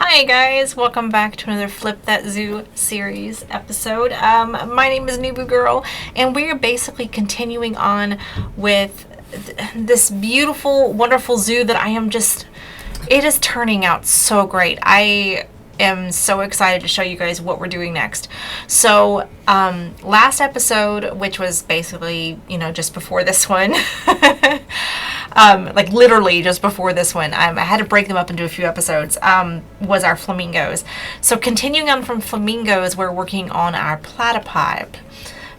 Hi guys, welcome back to another FlipThatZoo series episode. My name is Nubu Girl, and we are basically continuing on with this beautiful, wonderful zoo that it is turning out so great. I am so excited to show you guys what we're doing next. So, last episode, which was basically, just before this one, like literally just before this one, I had to break them up into a few episodes, was our flamingos. So continuing on from flamingos, we're working on our platypi.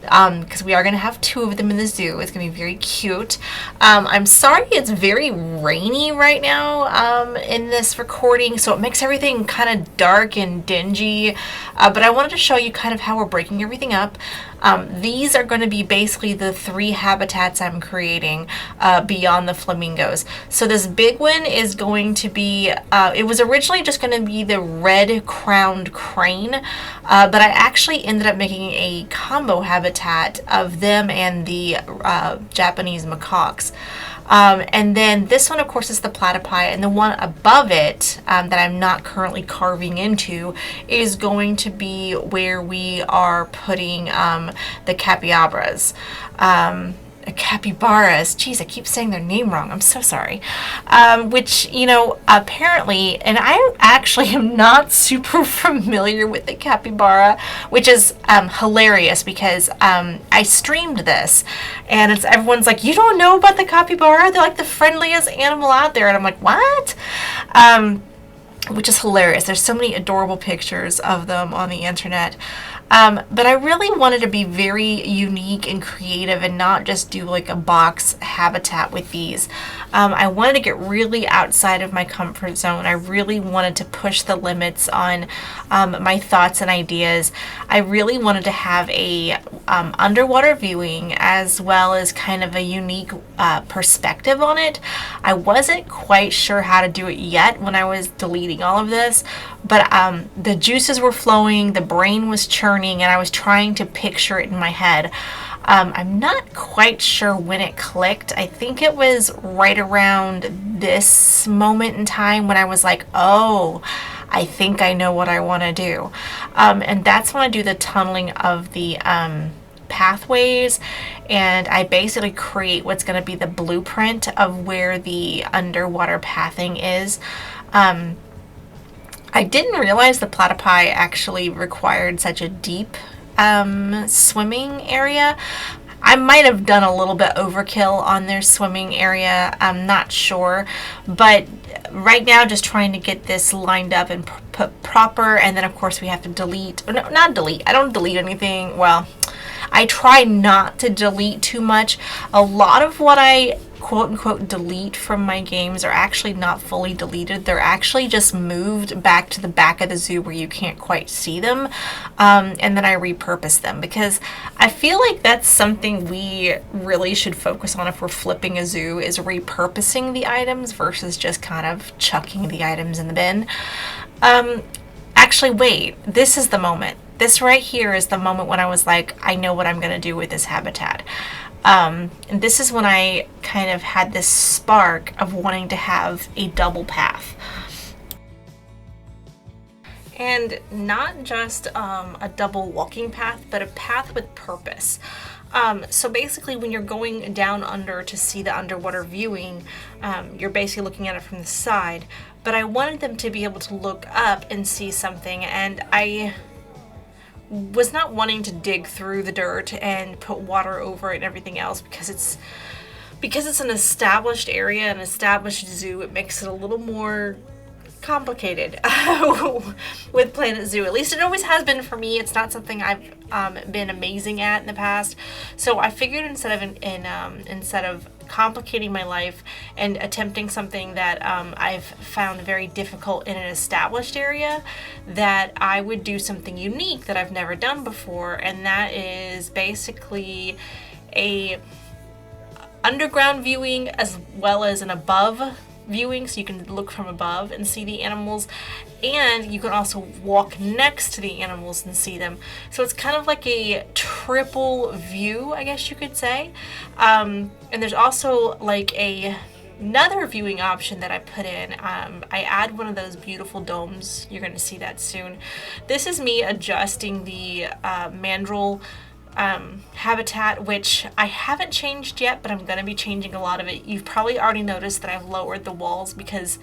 Because we are going to have two of them in the zoo. It's going to be very cute. I'm sorry it's very rainy right now in this recording, so it makes everything kind of dark and dingy. But I wanted to show you kind of how we're breaking everything up. These are going to be basically the three habitats I'm creating beyond the flamingos. So this big one is going to be, it was originally just going to be the red-crowned crane, but I actually ended up making a combo habitat of them and the Japanese macaques. And then this one, of course, is the platypi, and the one above it that I'm not currently carving into is going to be where we are putting the capybaras. Capybaras. Jeez, I keep saying their name wrong. I'm so sorry. Which, apparently, and I actually am not super familiar with the capybara, which is hilarious because I streamed this, and everyone's like, you don't know about the capybara? They're like the friendliest animal out there. And I'm like, what? Which is hilarious. There's so many adorable pictures of them on the internet. But I really wanted to be very unique and creative and not just do like a box habitat with these. I wanted to get really outside of my comfort zone. I really wanted to push the limits on my thoughts and ideas. I really wanted to have a underwater viewing as well as kind of a unique perspective on it. I wasn't quite sure how to do it yet when I was deleting all of this, but the juices were flowing, the brain was churning, and I was trying to picture it in my head. I'm not quite sure when it clicked. I think it was right around this moment in time when I was like, oh, I think I know what I want to do. And that's when I do the tunneling of the pathways, and I basically create what's going to be the blueprint of where the underwater pathing is. I didn't realize the platypi actually required such a deep swimming area. I might have done a little bit overkill on their swimming area. I'm not sure, but right now just trying to get this lined up and put proper, and then of course we have to delete, or no, not delete. I don't delete anything. Well, I try not to delete too much. A lot of what I quote unquote delete from my games are actually not fully deleted. They're actually just moved back to the back of the zoo where you can't quite see them, and then I repurpose them, because I feel like that's something we really should focus on if we're flipping a zoo, is repurposing the items versus just kind of chucking the items in the bin. Actually, wait, this is the moment. This right here is the moment when I was like, I know what I'm going to do with this habitat. And this is when I kind of had this spark of wanting to have a double path. And not just a double walking path, but a path with purpose. So basically when you're going down under to see the underwater viewing, you're basically looking at it from the side. But I wanted them to be able to look up and see something, and I was not wanting to dig through the dirt and put water over it and everything else, because it's an established area, an established zoo. It makes it a little more complicated with PlanetZoo. At least it always has been for me. It's not something I've been amazing at in the past. So I figured instead of complicating my life and attempting something that I've found very difficult in an established area, that I would do something unique that I've never done before, and that is basically a underground viewing as well as an above viewing, so you can look from above and see the animals, and you can also walk next to the animals and see them. So it's kind of like a triple view, I guess you could say. And there's also like a Another viewing option that I put in, I add one of those beautiful domes. You're going to see that soon. This is me adjusting the mandrill habitat, which I haven't changed yet, but I'm going to be changing a lot of it. You've probably already noticed that I've lowered the walls because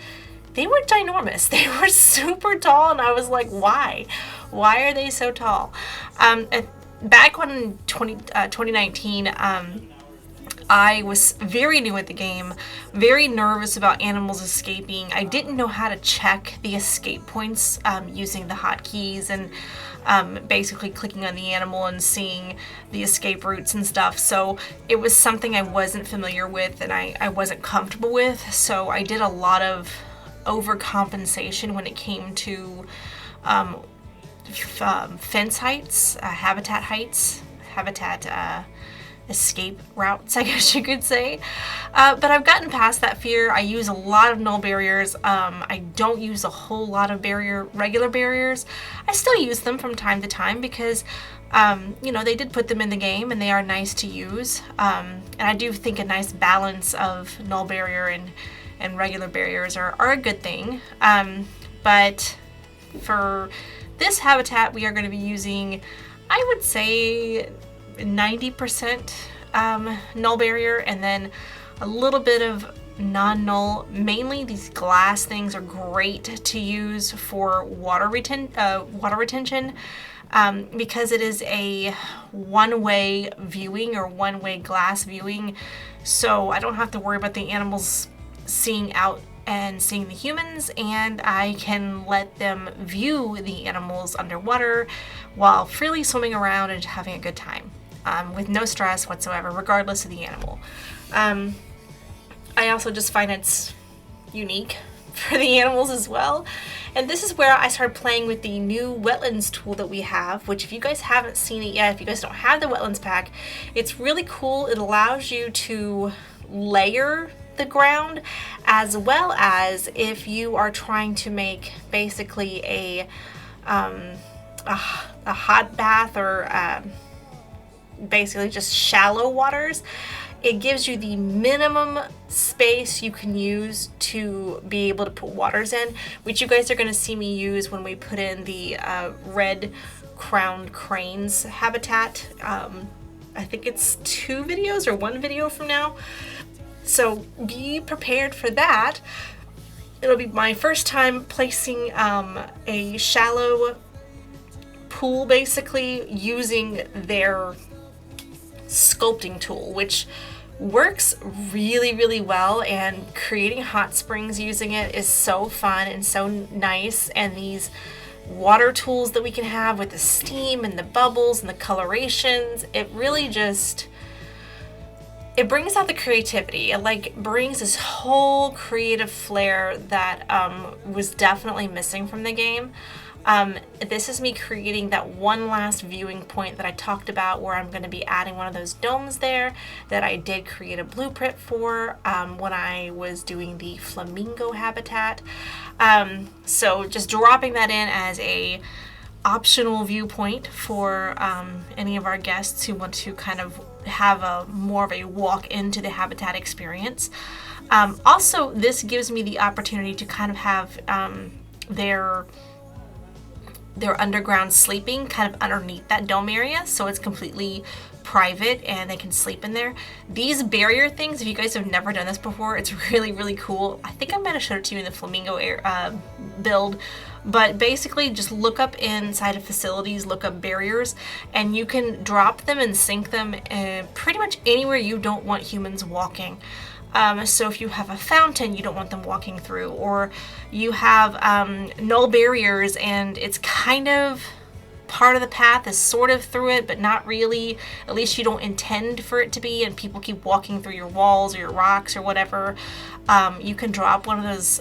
they were ginormous. They were super tall, and I was like, why? Why are they so tall? Back when in 2019, I was very new at the game, very nervous about animals escaping. I didn't know how to check the escape points using the hotkeys and basically clicking on the animal and seeing the escape routes and stuff. So it was something I wasn't familiar with and I wasn't comfortable with. So I did a lot of overcompensation when it came to fence heights, habitat escape routes, I guess you could say. But I've gotten past that fear. I use a lot of null barriers. I don't use a whole lot of regular barriers. I still use them from time to time because you know, they did put them in the game and they are nice to use. And I do think a nice balance of null barrier and regular barriers are a good thing. But for this habitat, we are going to be using, I would say, 90% null barrier and then a little bit of non-null. Mainly these glass things are great to use for water retention because it is a one-way viewing or one-way glass viewing, so I don't have to worry about the animals seeing out and seeing the humans, and I can let them view the animals underwater while freely swimming around and having a good time. With no stress whatsoever, regardless of the animal. I also just find it's unique for the animals as well. And this is where I started playing with the new wetlands tool that we have, which if you guys haven't seen it yet, if you guys don't have the WetlandsPack, it's really cool. It allows you to layer the ground, as well as if you are trying to make basically a hot bath or basically just shallow waters. It gives you the minimum space you can use to be able to put waters in, which you guys are going to see me use when we put in the red-crowned cranes habitat. I think it's 2 videos or 1 video from now. So be prepared for that. It'll be my first time placing a shallow pool, basically using their sculpting tool, which works really, really well, and creating hot springs using it is so fun and so nice. And these water tools that we can have with the steam and the bubbles and the colorations, it really just, it brings out the creativity. It like brings this whole creative flair that was definitely missing from the game. This is me creating that one last viewing point that I talked about, where I'm going to be adding one of those domes there that I did create a blueprint for when I was doing the flamingo habitat. So just dropping that in as a optional viewpoint for any of our guests who want to kind of have a more of a walk into the habitat experience. Also, this gives me the opportunity to kind of have their underground sleeping kind of underneath that dome area, so it's completely private and they can sleep in there. These barrier things, if you guys have never done this before, it's really, really cool. I think I might have showed it to you in the flamingo build, but basically just look up inside of facilities, look up barriers, and you can drop them and sink them pretty much anywhere you don't want humans walking. So if you have a fountain you don't want them walking through, or you have null barriers and it's kind of part of the path is sort of through it, but not really, at least you don't intend for it to be, and people keep walking through your walls or your rocks or whatever, you can drop one of those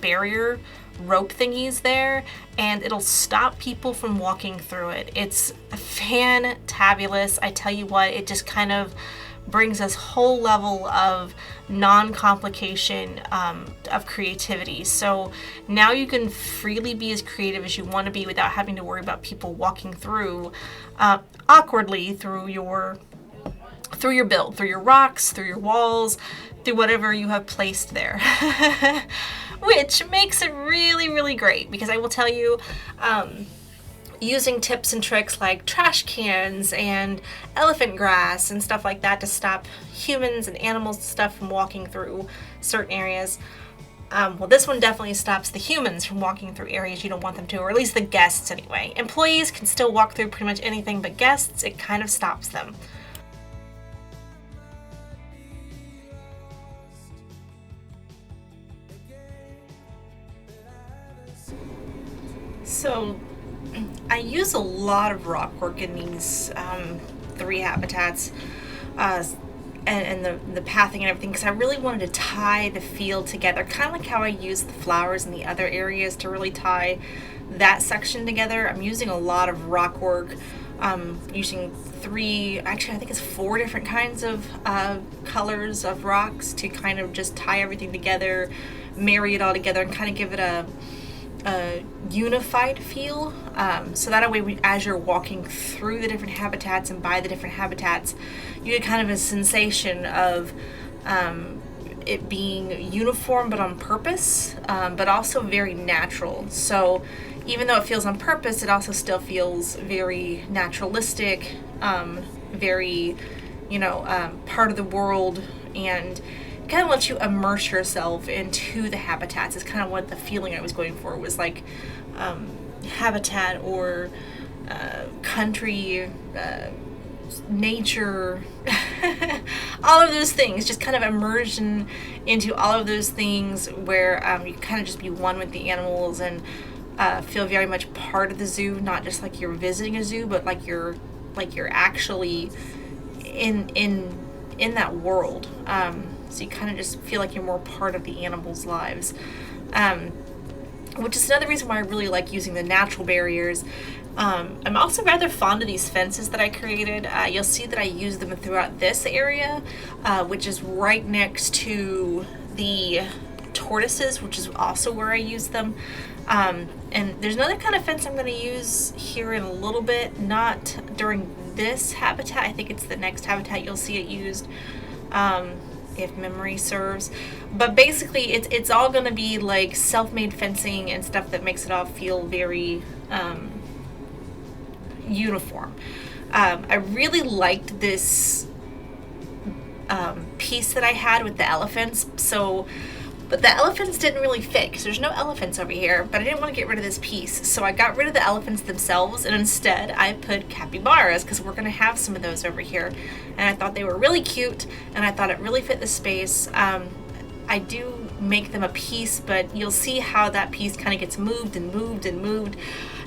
barrier rope thingies there and it'll stop people from walking through it. It's fantabulous. I tell you what, it just kind of brings this whole level of non-complication of creativity. So now you can freely be as creative as you want to be without having to worry about people walking through awkwardly through your through your build, through your rocks, through your walls, through whatever you have placed there. Which makes it really, really great, because I will tell you, using tips and tricks like trash cans and elephant grass and stuff like that to stop humans and animals and stuff from walking through certain areas. Well, this one definitely stops the humans from walking through areas you don't want them to, or at least the guests anyway. Employees can still walk through pretty much anything, but guests, it kind of stops them. So I use a lot of rock work in these 3 habitats, and the pathing and everything, because I really wanted to tie the field together, kind of like how I use the flowers in the other areas to really tie that section together. I'm using a lot of rock work, using 3, actually I think it's 4 different kinds of colors of rocks to kind of just tie everything together, marry it all together, and kind of give it a unified feel, so that way as you're walking through the different habitats and by the different habitats, you get kind of a sensation of it being uniform but on purpose, but also very natural. So even though it feels on purpose, it also still feels very naturalistic, very, part of the world, and kind of lets you immerse yourself into the habitats. Is kind of what the feeling I was going for was, like habitat or country, nature, all of those things, just kind of immersion into all of those things where you kind of just be one with the animals and feel very much part of the zoo, not just like you're visiting a zoo, but like you're actually in that world. So you kind of just feel like you're more part of the animals' lives, which is another reason why I really like using the natural barriers. I'm also rather fond of these fences that I created. You'll see that I use them throughout this area, which is right next to the tortoises, which is also where I use them. And there's another kind of fence I'm going to use here in a little bit, not during this habitat. I think it's the next habitat you'll see it used. If memory serves, but basically it's all going to be like self-made fencing and stuff that makes it all feel very uniform. I really liked this piece that I had with the elephants, but the elephants didn't really fit because there's no elephants over here, but I didn't want to get rid of this piece, so I got rid of the elephants themselves, and instead I put capybaras, because we're going to have some of those over here, and I thought they were really cute, and I thought it really fit the space. I do make them a piece, but you'll see how that piece kind of gets moved and moved and moved.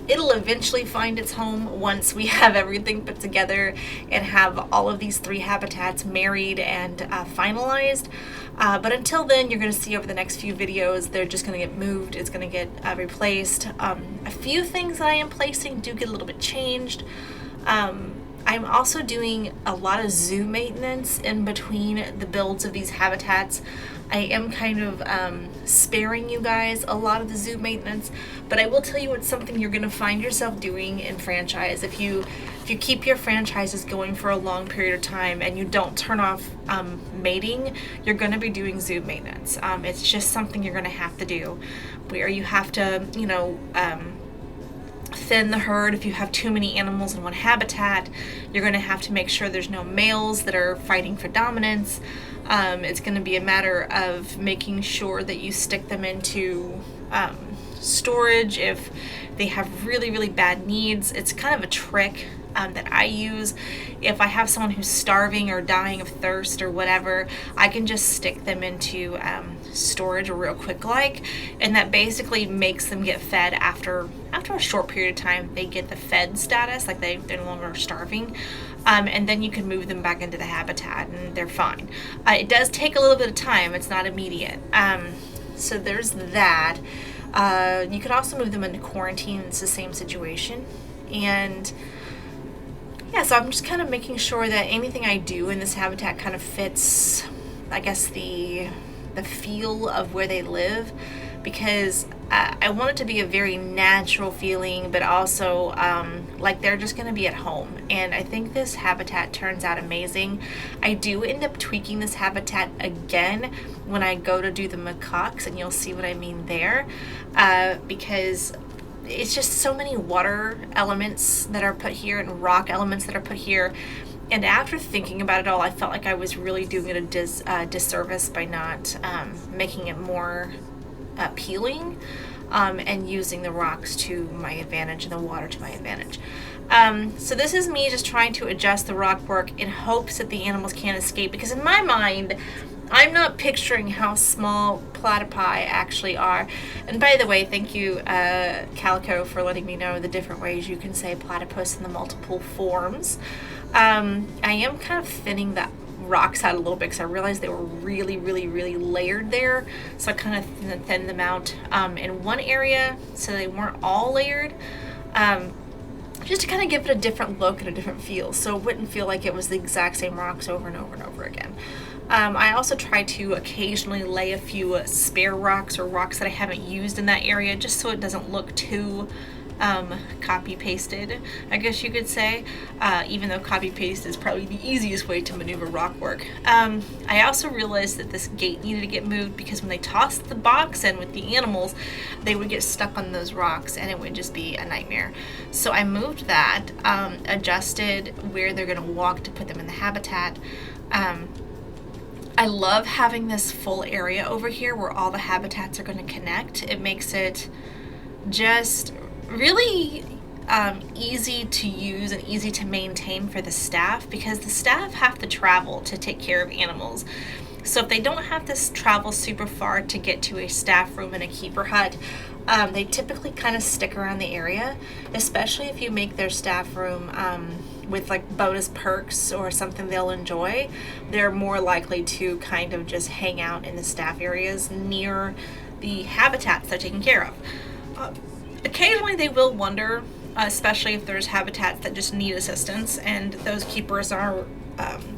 It'll eventually find its home once we have everything put together and have all of these 3 habitats married and finalized. But until then, you're going to see over the next few videos, they're just going to get moved. It's going to get replaced. A few things that I am placing do get a little bit changed. I'm also doing a lot of zoo maintenance in between the builds of these habitats. I am kind of sparing you guys a lot of the zoo maintenance, but I will tell you it's something you're going to find yourself doing in franchise. If you keep your franchises going for a long period of time and you don't turn off mating, you're going to be doing zoo maintenance. It's just something you're going to have to do, where you have to, thin the herd. If you have too many animals in one habitat, you're going to have to make sure there's no males that are fighting for dominance. It's going to be a matter of making sure that you stick them into storage if they have really, really bad needs. It's kind of a trick that I use. If I have someone who's starving or dying of thirst or whatever, I can just stick them into storage real quick and that basically makes them get fed after a short period of time. They get the fed status, like they're no longer starving, and then you can move them back into the habitat and they're fine. It does take a little bit of time, it's not immediate. So there's that. You can also move them into quarantine. It's the same situation. And yeah, so I'm just kind of making sure that anything I do in this habitat kind of fits, I guess, the feel of where they live, because I want it to be a very natural feeling, but also like they're just going to be at home. And I think this habitat turns out amazing. I do end up tweaking this habitat again when I go to do the macaques, and you'll see what I mean there, because it's just so many water elements that are put here and rock elements that are put here. And after thinking about it all, I felt like I was really doing it a disservice by not making it more appealing and using the rocks to my advantage and the water to my advantage. So this is me just trying to adjust the rock work in hopes that the animals can't escape, because in my mind, I'm not picturing how small platypi actually are. And by the way, thank you, Calico, for letting me know the different ways you can say platypus in the multiple forms. I am kind of thinning that rocks out a little bit because I realized they were really layered there. So I kind of thinned them out in one area so they weren't all layered. Just to kind of give it a different look and a different feel, so it wouldn't feel like it was the exact same rocks over and over and over again. I also try to occasionally lay a few spare rocks or rocks that I haven't used in that area, just so it doesn't look too copy-pasted, I guess you could say, even though copy-paste is probably the easiest way to maneuver rock work. I also realized that this gate needed to get moved because when they tossed the box in with the animals, they would get stuck on those rocks and it would just be a nightmare. So I moved that, adjusted where they're going to walk to put them in the habitat. I love having this full area over here where all the habitats are going to connect. It makes it just really easy to use and easy to maintain for the staff, because the staff have to travel to take care of animals. So if they don't have to travel super far to get to a staff room in a keeper hut, they typically kind of stick around the area, especially if you make their staff room with like bonus perks or something they'll enjoy. They're more likely to kind of just hang out in the staff areas near the habitats they're taking care of. Occasionally they will wander, especially if there's habitats that just need assistance, and those keepers are,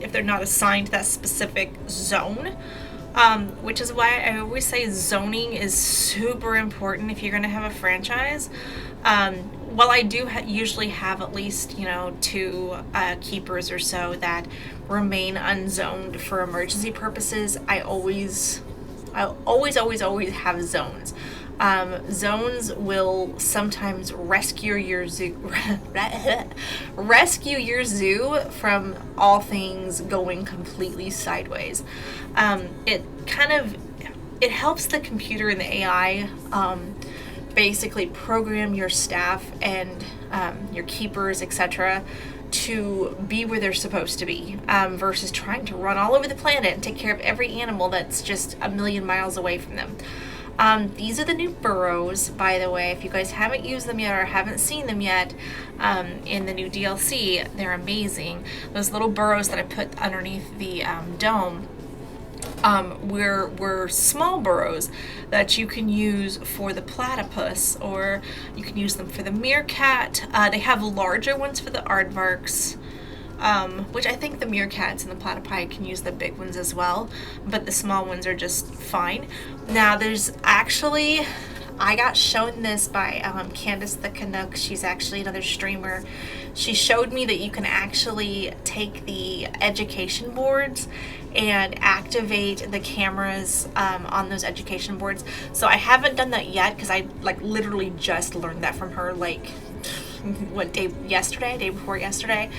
if they're not assigned to that specific zone, which is why I always say zoning is super important if you're going to have a franchise. While I do usually have at least, 2 keepers or so that remain unzoned for emergency purposes, I always have zones. Zones will sometimes rescue your zoo from all things going completely sideways. It helps the computer and the AI basically program your staff and your keepers, etc., to be where they're supposed to be, versus trying to run all over the planet and take care of every animal that's just a million miles away from them. These are the new burrows, by the way. If you guys haven't used them yet or haven't seen them yet in the new DLC, they're amazing. Those little burrows that I put underneath the dome were small burrows that you can use for the platypus, or you can use them for the meerkat. They have larger ones for the aardvarks, which I think the meerkats and the platypi can use the big ones as well, but the small ones are just fine. Now there's actually, I got shown this by Candace the Canuck. She's actually another streamer. She showed me that you can actually take the education boards and activate the cameras on those education boards. So I haven't done that yet because I literally just learned that from her day before yesterday.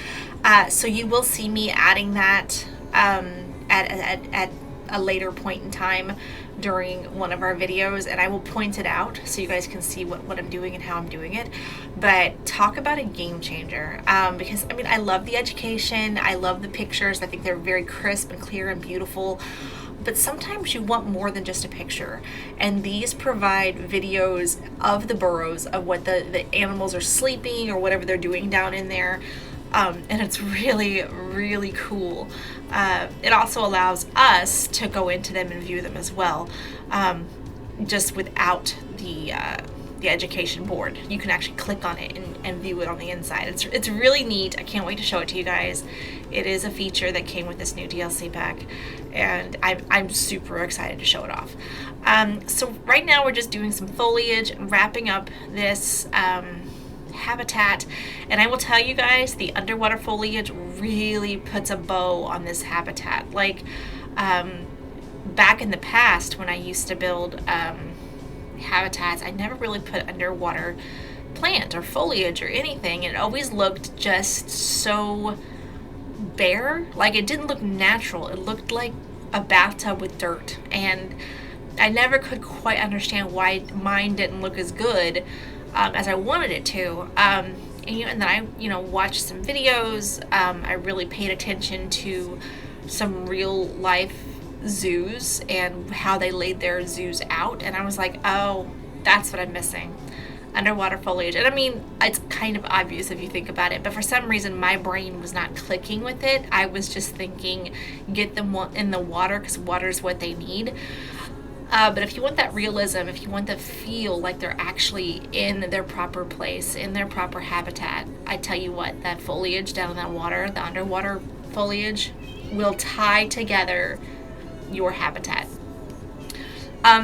So you will see me adding that at a later point in time during one of our videos, and I will point it out so you guys can see what I'm doing and how I'm doing it. But talk about a game changer, because I love the education, I love the pictures, I think they're very crisp and clear and beautiful, but sometimes you want more than just a picture, and these provide videos of the burrows, of what the animals are sleeping or whatever they're doing down in there. And it's really cool. It also allows us to go into them and view them as well, just without the the education board. You can actually click on it and view it on the inside. It's really neat. I can't wait to show it to you guys. It is a feature that came with this new DLC pack, and I'm super excited to show it off. So right now we're just doing some foliage, wrapping up this habitat, and I will tell you guys, the underwater foliage really puts a bow on this habitat. Like back in the past when I used to build habitats, I never really put underwater plant or foliage or anything. It always looked just so bare. Like, it didn't look natural. It looked like a bathtub with dirt, and I never could quite understand why mine didn't look as good as I wanted it to. And then I watched some videos. I really paid attention to some real life zoos and how they laid their zoos out, and I was like, oh, that's what I'm missing, underwater foliage. And I mean, it's kind of obvious if you think about it, but for some reason my brain was not clicking with it. I was just thinking, get them in the water because water is what they need. But if you want that realism, if you want to feel like they're actually in their proper place, in their proper habitat, I tell you what, that foliage down in that water, the underwater foliage, will tie together your habitat.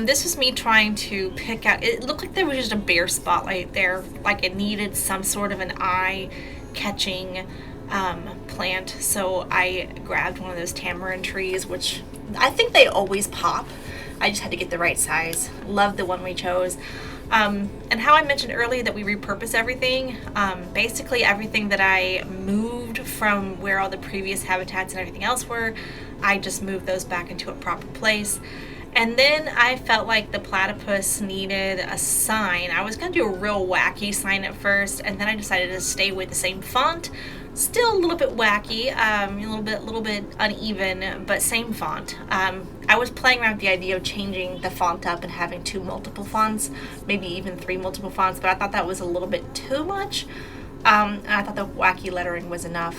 This was me trying to pick out, it looked like there was just a bare spotlight there, like it needed some sort of an eye-catching plant. So I grabbed one of those tamarind trees, which I think they always pop. I just had to get the right size. Love the one we chose. And how I mentioned earlier that we repurpose everything, basically everything that I moved from where all the previous habitats and everything else were, I just moved those back into a proper place. And then I felt like the platypus needed a sign. I was going to do a real wacky sign at first, and then I decided to stay with the same font. Still a little bit wacky, a little bit uneven, but same font. I was playing around with the idea of changing the font up and having 2 multiple fonts, maybe even 3 multiple fonts, but I thought that was a little bit too much. And I thought the wacky lettering was enough.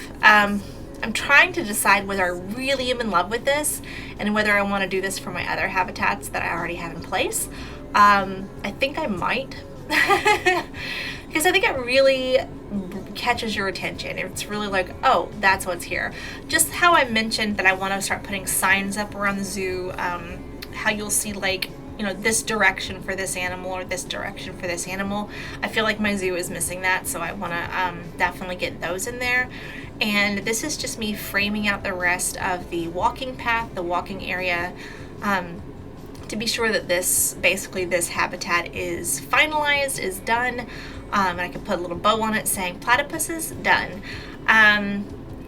I'm trying to decide whether I really am in love with this and whether I want to do this for my other habitats that I already have in place. I think I might. Because I think it really catches your attention. It's really like, oh, that's what's here. Just how I mentioned that I want to start putting signs up around the zoo, how you'll see like, this direction for this animal or this direction for this animal. I feel like my zoo is missing that, so I want to definitely get those in there. And this is just me framing out the rest of the walking path, the walking area, to be sure that this habitat is finalized, is done. And I can put a little bow on it saying Platypuses done.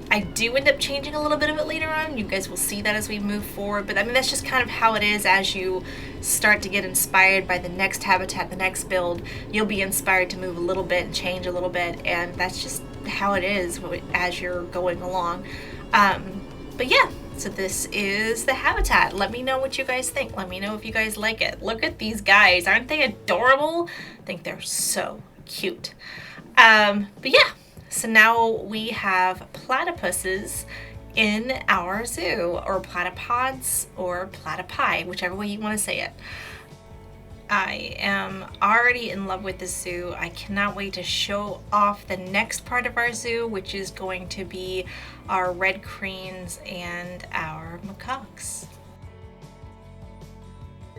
I do end up changing a little bit of it later on. You guys will see that as we move forward. But I mean, that's just kind of how it is as you start to get inspired by the next habitat, the next build. You'll be inspired to move a little bit and change a little bit. And that's just how it is as you're going along. But yeah, so this is the habitat. Let me know what you guys think. Let me know if you guys like it. Look at these guys. Aren't they adorable? I think they're so cute. But yeah, so now we have platypuses in our zoo, or platypods, or platypi, whichever way you want to say it. I am already in love with the zoo. I cannot wait to show off the next part of our zoo, which is going to be our red cranes and our macaques.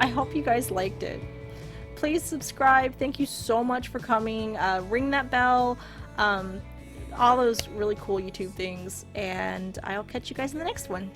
I hope you guys liked it. Please subscribe. Thank you so much for coming. Ring that bell. All those really cool YouTube things. And I'll catch you guys in the next one.